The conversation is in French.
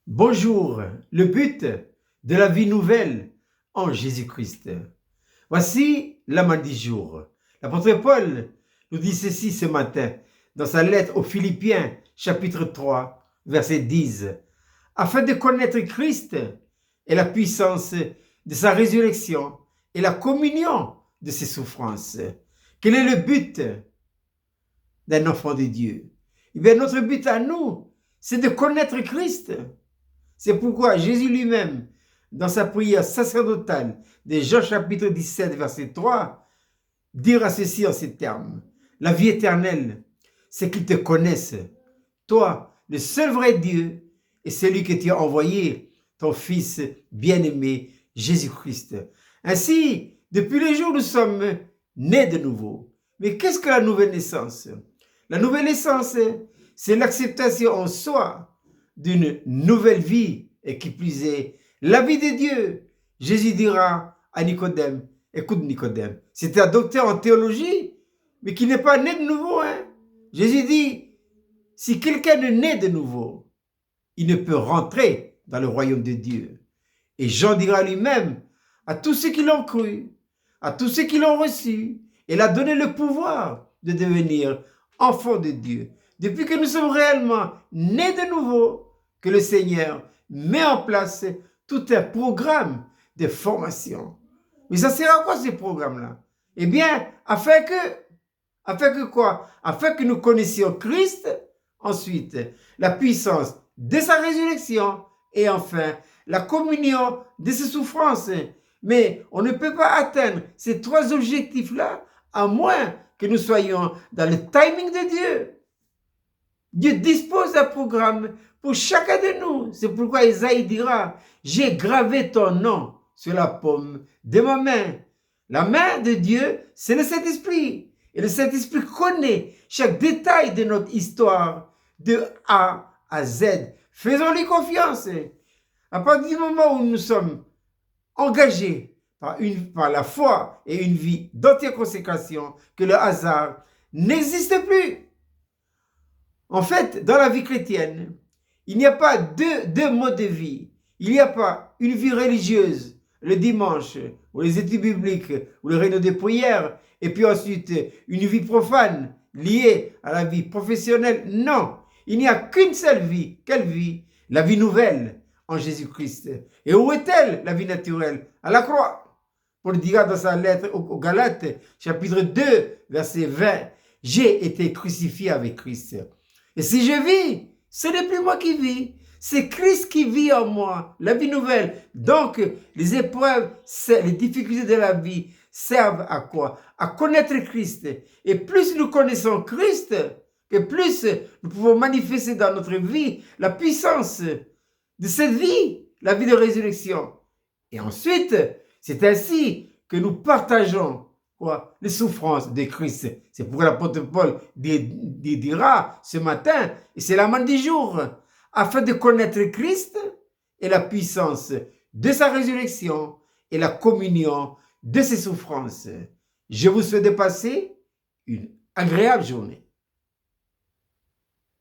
Bonjour, le but de la vie nouvelle en Jésus-Christ. Voici la main du jour. L'apôtre Paul nous dit ceci ce matin dans sa lettre aux Philippiens, chapitre 3, verset 10. Afin de connaître Christ et la puissance de sa résurrection et la communion de ses souffrances. Quel est le but d'un enfant de Dieu? Eh bien, notre but à nous, c'est de connaître Christ. C'est pourquoi Jésus lui-même, dans sa prière sacerdotale de Jean chapitre 17, verset 3, dira ceci en ces termes. La vie éternelle, c'est qu'ils te connaissent, toi, le seul vrai Dieu, et celui que tu as envoyé, ton Fils bien-aimé, Jésus-Christ. Ainsi, depuis le jour où nous sommes nés de nouveau. Mais qu'est-ce que la nouvelle naissance? La nouvelle naissance, c'est l'acceptation en soi d'une nouvelle vie, et qui plus est, la vie de Dieu. Jésus dira à Nicodème, écoute Nicodème, c'est un docteur en théologie, mais qui n'est pas né de nouveau. Jésus dit, si quelqu'un est né de nouveau, il ne peut rentrer dans le royaume de Dieu. Et Jean dira lui-même à tous ceux qui l'ont cru, à tous ceux qui l'ont reçu, il a donné le pouvoir de devenir enfants de Dieu. Depuis que nous sommes réellement nés de nouveau, que le Seigneur met en place tout un programme de formation. Mais ça sert à quoi ces programmes-là? Eh bien, afin que quoi? Afin que nous connaissions Christ, ensuite la puissance de sa résurrection et enfin la communion de ses souffrances. Mais on ne peut pas atteindre ces trois objectifs-là à moins que nous soyons dans le timing de Dieu. Dieu dispose d'un programme pour chacun de nous. C'est pourquoi Isaïe dira, j'ai gravé ton nom sur la paume de ma main. La main de Dieu, c'est le Saint-Esprit. Et le Saint-Esprit connaît chaque détail de notre histoire, de A à Z. Faisons-lui confiance. À partir du moment où nous sommes engagés par la foi et une vie d'entière consécration, que le hasard n'existe plus. En fait, dans la vie chrétienne, il n'y a pas deux modes de vie. Il n'y a pas une vie religieuse le dimanche, ou les études bibliques, ou le réunion de prière, et puis ensuite une vie profane liée à la vie professionnelle. Non, il n'y a qu'une seule vie. Quelle vie? La vie nouvelle en Jésus-Christ. Et où est-elle, la vie naturelle? À la croix. Paul dira dans sa lettre aux Galates, chapitre 2, verset 20, « J'ai été crucifié avec Christ. Et si je vis, ce n'est plus moi qui vis, c'est Christ qui vit en moi, la vie nouvelle. » Donc, les épreuves, les difficultés de la vie servent à quoi? À connaître Christ. Et plus nous connaissons Christ, que plus nous pouvons manifester dans notre vie la puissance de cette vie, la vie de résurrection. Et ensuite, c'est ainsi que nous partageons quoi? Les souffrances de Christ. C'est pourquoi l'apôtre Paul dira ce matin, et c'est la main du jour, afin de connaître Christ et la puissance de sa résurrection et la communion de ses souffrances. Je vous souhaite de passer une agréable journée.